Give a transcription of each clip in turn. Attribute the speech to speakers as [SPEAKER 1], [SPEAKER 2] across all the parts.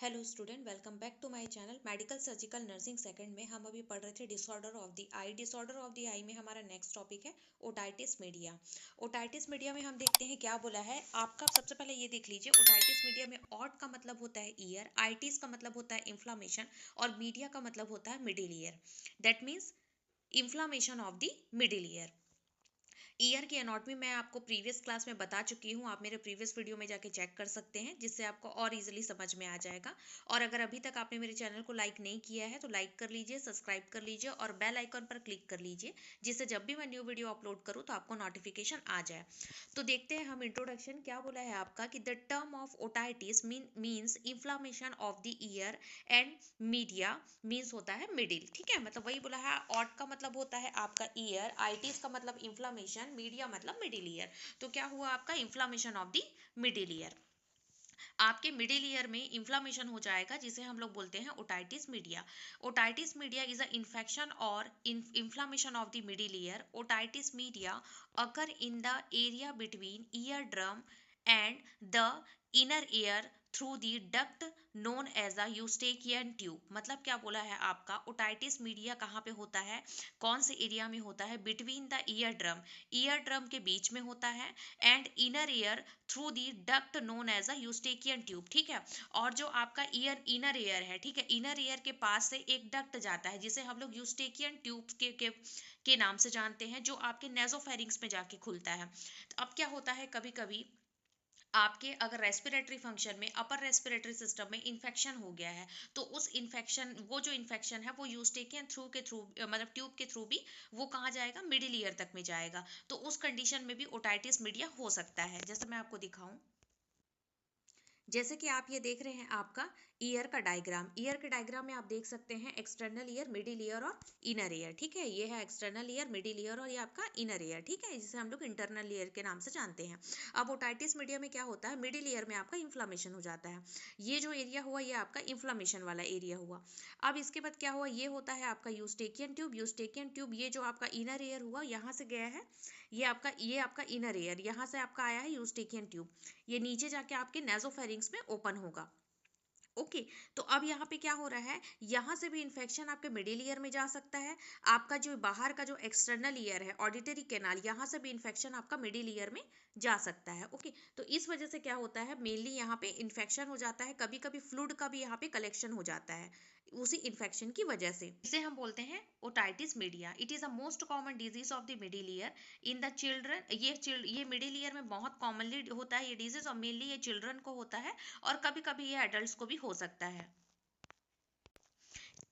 [SPEAKER 1] Hello student, welcome back to my channel medical surgical nursing second में हम अभी पढ़ रहे थे disorder of the eye. Disorder of the eye में हमारा नेक्स्ट टॉपिक है ओटाइटिस मीडिया। ओटाइटिस मीडिया में हम देखते हैं क्या बोला है आपका। सबसे पहले ये देख लीजिए, ओटाइटिस मीडिया में ऑट का मतलब होता है ईयर, आइटिस का मतलब होता है इन्फ्लामेशन और मीडिया का मतलब होता है middle ear. That means inflammation of the middle year. Year की एनाटॉमी मैं आपको प्रीवियस क्लास में बता चुकी हूँ, आप मेरे प्रीवियस वीडियो में जाके चेक कर सकते हैं, जिससे आपको और इजीली समझ में आ जाएगा। और अगर अभी तक आपने मेरे चैनल को लाइक नहीं किया है तो लाइक कर लीजिए, सब्सक्राइब कर लीजिए और बेल आइकन पर क्लिक कर लीजिए, जिससे जब भी मैं न्यू वीडियो अपलोड करूँ तो आपको नोटिफिकेशन आ जाए। तो देखते हैं हम इंट्रोडक्शन क्या बोला है आपका कि the term of otitis means inflammation of the year and media means होता है मिडिल। ठीक है, मतलब वही बोला है। ऑट का मतलब होता है आपका ईयर, आइटिस का मतलब इन्फ्लामेशन, मीडिया मतलब मिडिल ईयर। तो क्या हुआ आपका inflammation of the middle ear. आपके मिडिल ईयर में इन्फ्लामेशन हो जाएगा, जिसे हम लोग बोलते हैं otitis media. Otitis media is a infection or inflammation of the middle ear. Otitis media occur in the area between eardrum and the inner ear through the duct known as the eustachian tube। मतलब क्या बोला है आपका, otitis media कहाँ पे होता है, कौन से एरिया में होता है, बिटवीन द ईयर ड्रम के बीच में होता है, and inner ear through the duct known as a Eustachian tube. ठीक है, और जो आपका ईयर इनर ईयर है, ठीक है, इनर ईयर के पास से एक डक्ट जाता है जिसे हम लोग यूस्टेकियन ट्यूब के नाम से जानते हैं, जो आपके नेजोफेरिंग्स में जाके खुलता है। तो अब क्या होता है, कभी कभी आपके अगर रेस्पिरेटरी फंक्शन में, अपर रेस्पिरेटरी सिस्टम में इन्फेक्शन हो गया है, तो उस इन्फेक्शन, वो जो इन्फेक्शन है वो यूस्टेकियन थ्रू मतलब ट्यूब के थ्रू भी वो कहाँ जाएगा, मिडिल ईयर तक में जाएगा। तो उस कंडीशन में भी ओटाइटिस मीडिया हो सकता है। जैसे मैं आपको दिखाऊं, जैसे कि आप ये देख रहे हैं आपका ईयर का डायग्राम। ईयर के डायग्राम में आप देख सकते हैं एक्सटर्नल ईयर, मिडिल ईयर और इनर ईयर। ठीक है, ये है एक्सटर्नल ईयर, मिडिल ईयर और ये आपका इनर ईयर। ठीक है, जिसे हम लोग इंटरनल ईयर के नाम से जानते हैं। अब ओटाइटिस मीडिया में क्या होता है, मिडिल ईयर में आपका इन्फ्लामेशन हो जाता है। ये जो एरिया हुआ ये आपका इन्फ्लामेशन वाला एरिया हुआ। अब इसके बाद क्या हुआ, ये होता है आपका यूस्टेकियन ट्यूब। यूस्टेकियन ट्यूब ये जो आपका इनर ईयर हुआ यहाँ से गया है, ये आपका इनर ईयर, यहाँ से आपका आया है यूस्टेकियन ट्यूब, ये नीचे जाके आपके नेजोफेरिंग्स में ओपन होगा। ओके, तो अब यहाँ पे क्या हो रहा है, यहाँ से भी इन्फेक्शन आपके मिडिल ईयर में जा सकता है। आपका जो बाहर का जो एक्सटर्नल ईयर है, ऑडिटरी कैनाल, यहाँ से भी इन्फेक्शन आपका मिडिल ईयर में जा सकता है। ओके, तो इस वजह से क्या होता है, मेनली यहाँ पे इन्फेक्शन हो जाता है, कभी कभी फ्लूइड का भी यहाँ पे कलेक्शन हो जाता है उसी इन्फेक्शन की वजह से। इसे हम बोलते हैं otitis media. It is a most common disease of the middle year in the children. ये मिडिल ईयर में बहुत कॉमनली होता है ये डिजीज, और मेनली ये चिल्ड्रन को होता है और कभी कभी ये एडल्ट्स को भी हो सकता है।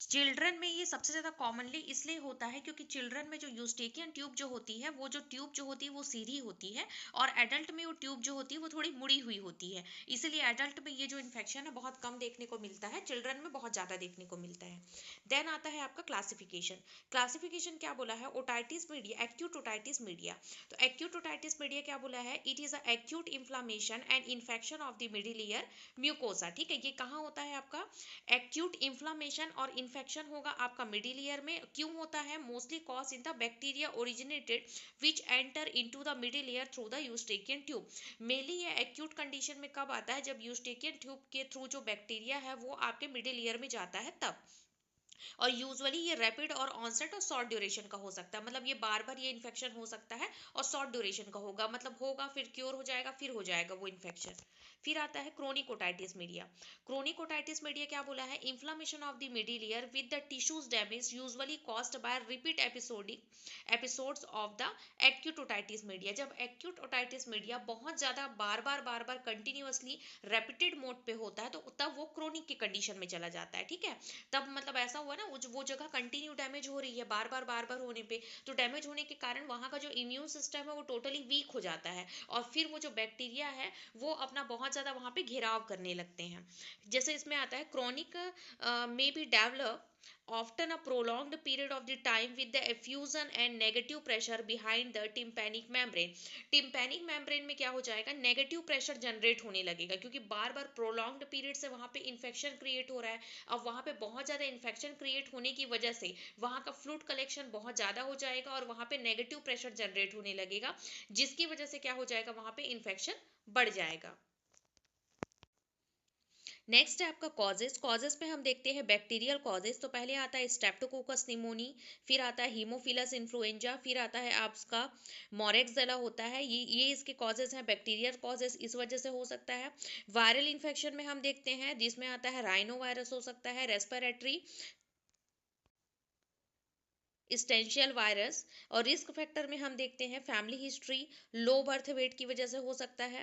[SPEAKER 1] चिल्ड्रन में ये सबसे ज़्यादा कॉमनली इसलिए होता है क्योंकि चिल्ड्रन में जो यूस्टेकियन ट्यूब जो होती है, वो जो ट्यूब जो होती है वो सीधी होती है, और एडल्ट में वो ट्यूब जो होती है वो थोड़ी मुड़ी हुई होती है। इसीलिए एडल्ट में ये जो इन्फेक्शन है बहुत कम देखने को मिलता है, चिल्ड्रन में बहुत ज़्यादा देखने को मिलता है। देन आता है आपका क्लासिफिकेशन। क्लासिफिकेशन क्या बोला है, otitis media, acute otitis media. तो एक्यूट ओटाइटिस मीडिया क्या बोला है, it is a acute inflammation and infection of the middle year mucosa. ठीक है, ये कहाँ होता है आपका, एक्यूट इन्फ्लामेशन और इन्फेक्शन होगा आपका मिडिल ईयर में। क्यों होता है, mostly cause in the bacteria originated which enter into the middle year through the Eustachian tube. Mainly ये एक्यूट कंडीशन में कब आता है, जब यूस्टेकियन ट्यूब के थ्रू जो बैक्टीरिया है वो आपके मिडिल ईयर में जाता है तब। और यूजुअली ये रैपिड और ऑनसेट और शॉर्ट ड्यूरेशन का हो सकता है, मतलब ये बार बार ये इन्फेक्शन हो सकता है और शॉर्ट ड्यूरेशन का होगा, मतलब होगा फिर क्योर हो जाएगा, फिर हो जाएगा वो इन्फेक्शन। फिर आता है chronic otitis media. Chronic otitis media क्या बोला है, inflammation of the middle year with the tissues damage usually caused by repeat episodes of the acute otitis media. जब एक्यूट ओटाइटिस मीडिया बहुत ज्यादा बार बार कंटिन्यूअसली रेपिटेड मोड पे होता है तो तब वो क्रोनिक की कंडीशन में चला जाता है। ठीक है, तब मतलब ऐसा हुआ ना, वो जगह कंटिन्यू डैमेज हो रही है बार बार होने पे, तो डैमेज होने के कारण वहाँ का जो इम्यून सिस्टम है वो टोटली वीक हो जाता है, और फिर वो जो बैक्टीरिया है वो अपना बहुत ज़्यादा वहाँ पे घेराव करने लगते हैं। जैसे इसमें आता है chronic may be develop often a prolonged period of the time with the effusion and negative pressure behind the tympanic membrane। Tympanic membrane में क्या हो जाएगा, नेगेटिव प्रेशर जनरेट होने लगेगा, क्योंकि बार बार प्रोलॉन्ग्ड पीरियड से वहाँ पे इन्फेक्शन क्रिएट हो रहा है। अब वहाँ पे बहुत ज़्यादा इन्फेक्शन क्रिएट होने की वजह से वहाँ का फ्लूइड कलेक्शन बहुत ज़्यादा हो जाएगा और वहाँ पे नेगेटिव प्रेशर जनरेट होने लगेगा, जिसकी वजह से क्या हो जाएगा, वहाँ पे इन्फेक्शन बढ़ जाएगा। नेक्स्ट है आपका कॉजेस। कॉजेस में हम देखते हैं बैक्टीरियल कॉजेस। तो पहले आता है स्ट्रेप्टोकोकस निमोनी, फिर आता है हीमोफिलस इन्फ्लुएंजा, फिर आता है आपका मोरेक्सेला होता है। ये इसके कॉजेस हैं, बैक्टीरियल कॉजेस इस वजह से हो सकता है। वायरल इन्फेक्शन में हम देखते हैं जिसमें आता है राइनो वायरस हो सकता है, रेस्पिरेटरी स्टेंशियल वायरस। और रिस्क फैक्टर में हम देखते हैं family history, low birth weight की वजह से हो सकता है।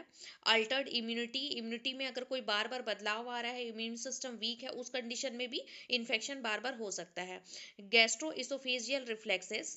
[SPEAKER 1] अल्टर्ड इम्यूनिटी, इम्यूनिटी में अगर कोई बार बार बदलाव आ रहा है, इम्यून सिस्टम वीक है, उस कंडीशन में भी इन्फेक्शन बार बार हो सकता है। Gastro oesophageal reflexes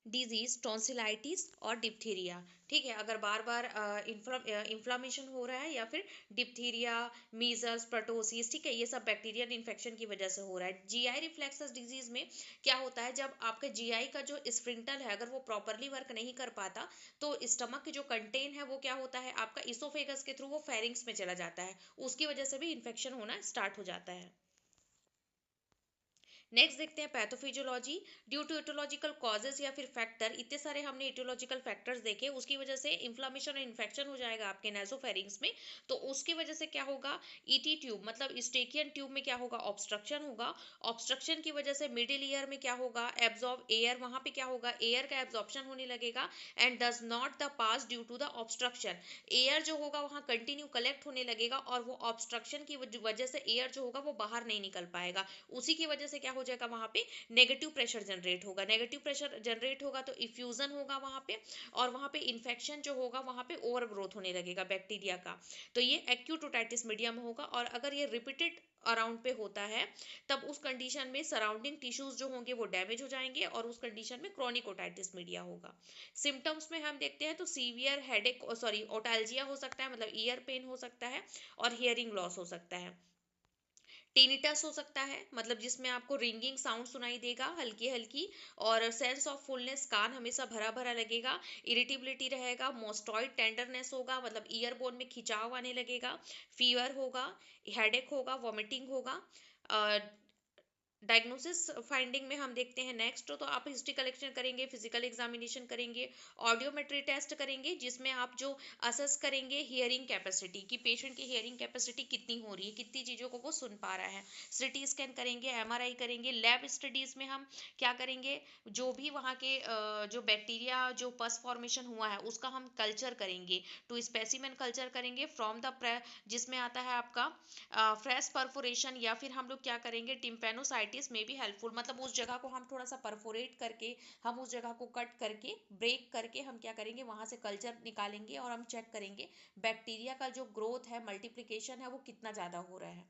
[SPEAKER 1] disease, tonsillitis और डिप्थीरिया। ठीक है, अगर बार बार इन्फ्लामेशन हो रहा है या फिर डिप्थीरिया, मीजल्स, प्रोटोसिस, ठीक है, ये सब बैक्टीरियल इन्फेक्शन की वजह से हो रहा है। जीआई रिफ्लेक्सेस डिजीज में क्या होता है, जब आपके जीआई का जो स्फिंक्टर है अगर वो प्रॉपरली वर्क नहीं कर पाता तो स्टमक के जो कंटेन है वो क्या होता है आपका इसोफेगस के थ्रू वो फेरिंग्स में चला जाता है, उसकी वजह से भी इन्फेक्शन होना स्टार्ट हो जाता है। नेक्स्ट देखते हैं pathophysiology. Due to aetiological causes या फिर फैक्टर, इतने सारे हमने इटोलॉजिकल फैक्टर्स देखे, उसकी वजह से इन्फ्लामेशन और इन्फेक्शन हो जाएगा आपके नासोफेरिंग्स में। तो उसकी वजह से क्या होगा, ईटी ट्यूब मतलब स्टेकियन ट्यूब में क्या होगा, ऑब्स्ट्रक्शन होगा। ऑब्स्ट्रक्शन की वजह से मिडिल ईयर में क्या होगा, एब्जॉर्ब एयर, वहां पे क्या होगा, एयर का एब्जॉर्प्शन होने लगेगा and does not the pass due to the obstruction. Air जो होगा वहां कंटिन्यू कलेक्ट होने लगेगा और वो ऑब्स्ट्रक्शन की वजह से एयर जो होगा वो बाहर नहीं निकल पाएगा। उसी की वजह से क्या हो जाएगा, वहां पे नेगेटिव प्रेशर जनरेट होगा। नेगेटिव प्रेशर जनरेट होगा तो इफ्यूजन होगा वहां पे, और वहां पे इन्फेक्शन जो होगा वहां पे ओवर ग्रोथ होने लगेगा बैक्टीरिया का। तो ये एक्यूट ओटाइटिस मीडिया में होगा। और अगर ये रिपीटेड अराउंड पे होता है तब उस कंडीशन में सराउंडिंग टिश्यूज जो होंगे वो डैमेज हो जाएंगे और उस कंडीशन में क्रॉनिक ओटाइटिस मीडिया होगा। सिम्टम्स में हम देखते हैं तो सीवियर हेडेक, सॉरी ओटाल्जिया हो सकता है, मतलब ईयर पेन हो सकता है और हियरिंग लॉस हो सकता है। टेनिटस हो सकता है, मतलब जिसमें आपको रिंगिंग साउंड सुनाई देगा हल्की हल्की, और सेंस ऑफ फुलनेस, कान हमेशा भरा भरा लगेगा, इरिटेबिलिटी रहेगा, मोस्टॉइड टेंडरनेस होगा, मतलब ईयर बोन में खिंचाव आने लगेगा, फीवर होगा, हेडेक होगा, वॉमिटिंग होगा। डायग्नोसिस फाइंडिंग में हम देखते हैं नेक्स्ट, तो आप हिस्ट्री कलेक्शन करेंगे, फिजिकल एग्जामिनेशन करेंगे, ऑडियोमेट्री टेस्ट करेंगे जिसमें आप जो असेस करेंगे हियरिंग कैपेसिटी की, पेशेंट की हियरिंग कैपेसिटी कितनी हो रही है, कितनी चीज़ों को वो सुन पा रहा है। सिटी स्कैन करेंगे, एमआरआई करेंगे। लैब स्टडीज़ में हम क्या करेंगे, जो भी वहाँ के जो बैक्टीरिया जो पस फॉर्मेशन हुआ है उसका हम कल्चर करेंगे, टू स्पेसिमेन कल्चर करेंगे फ्रॉम द, जिसमें आता है आपका फ्रेश परफोरेशन, या फिर हम लोग क्या करेंगे टिम्पेनोसाइटिस में भी हेल्पफुल, मतलब उस जगह को हम थोड़ा सा परफोरेट करके, हम उस जगह को कट करके ब्रेक करके हम क्या करेंगे वहां से कल्चर निकालेंगे और हम चेक करेंगे बैक्टीरिया का जो ग्रोथ है, मल्टीप्लिकेशन है, वो कितना ज़्यादा हो रहा है।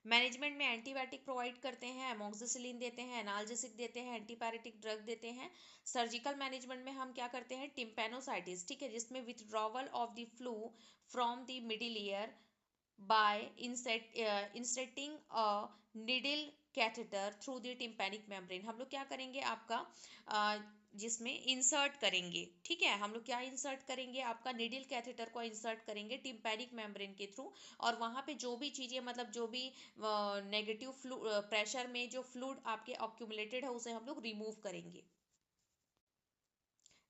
[SPEAKER 1] मैनेजमेंट में एंटीबायोटिक प्रोवाइड करते हैं, एमोक्सिसिलिन देते हैं, एनाल्जेसिक देते हैं, एंटीपायरेटिक ड्रग देते हैं। सर्जिकल मैनेजमेंट में हम क्या करते हैं, टिम्पेनोसाइटिस, ठीक है, जिसमें withdrawal of the flu from the middle year by inserting a needle catheter through the tympanic membrane। हम लोग क्या करेंगे आपका जिसमें इंसर्ट करेंगे, ठीक है, हम लोग क्या इंसर्ट करेंगे, आपका निडल कैथेटर को इंसर्ट करेंगे टिम्पैनिक मेम्ब्रेन के थ्रू, और वहाँ पे जो भी चीज़ें, मतलब जो भी नेगेटिव फ्लू प्रेशर में जो फ्लूड आपके ऑक्यूमुलेटेड है उसे हम लोग रिमूव करेंगे।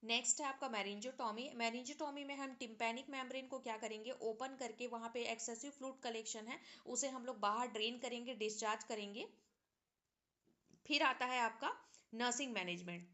[SPEAKER 1] नेक्स्ट है आपका मैरिंजोटॉमी। मैरिंजोटॉमी में हम टिम्पैनिक मेम्ब्रेन को क्या करेंगे, ओपन करके वहाँ पे एक्सेसिव फ्लूइड कलेक्शन है उसे हम लोग बाहर ड्रेन करेंगे, डिस्चार्ज करेंगे। फिर आता है आपका नर्सिंग मैनेजमेंट।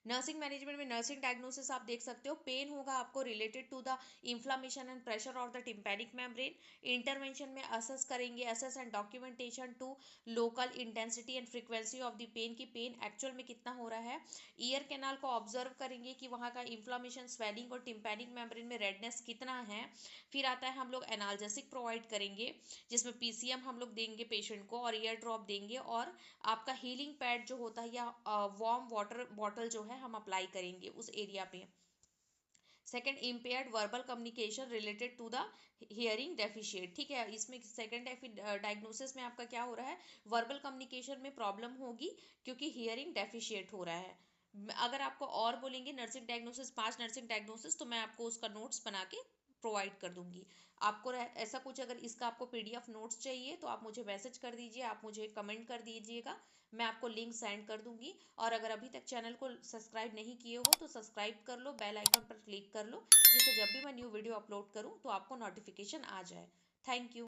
[SPEAKER 1] नर्सिंग मैनेजमेंट में नर्सिंग डायग्नोसिस आप देख सकते हो, पेन होगा आपको related to the inflammation and pressure of the tympanic membrane. Intervention में असेस करेंगे, assess and documentation to local intensity and frequency of the pain, की पेन एक्चुअल में कितना हो रहा है। ईयर कैनाल को ऑब्जर्व करेंगे कि वहाँ का इंफ्लामेशन, स्वेलिंग और टिम्पैनिक मेम्ब्रेन में रेडनेस कितना है। फिर आता है हम लोग एनाल्जेसिक प्रोवाइड करेंगे जिसमें पीसीएम हम लोग देंगे पेशेंट को और ईयर ड्रॉप देंगे, और आपका हीलिंग पैड जो होता है या वार्म वाटर बॉटल जो है हम अप्लाई करेंगे उस एरिया पे। Second, impaired verbal communication related to the hearing deficit, ठीक है, इसमें सेकेंड डायग्नोसिस में आपका क्या हो रहा है, वर्बल कम्युनिकेशन में प्रॉब्लम होगी क्योंकि हियरिंग डेफिशिएट हो रहा है। अगर आपको और बोलेंगे नर्सिंग डायग्नोसिस, 5 नर्सिंग डायग्नोसिस, तो मैं आपको उसका नोट्स बना के प्रोवाइड कर दूंगी। आपको ऐसा कुछ अगर इसका आपको पीडीएफ नोट्स चाहिए तो आप मुझे मैसेज कर दीजिए, आप मुझे कमेंट कर दीजिएगा, मैं आपको लिंक सेंड कर दूंगी। और अगर अभी तक चैनल को सब्सक्राइब नहीं किए हो तो सब्सक्राइब कर लो, बेल आइकन पर क्लिक कर लो, जिससे जब भी मैं न्यू वीडियो अपलोड करूँ तो आपको नोटिफिकेशन आ जाए। Thank you.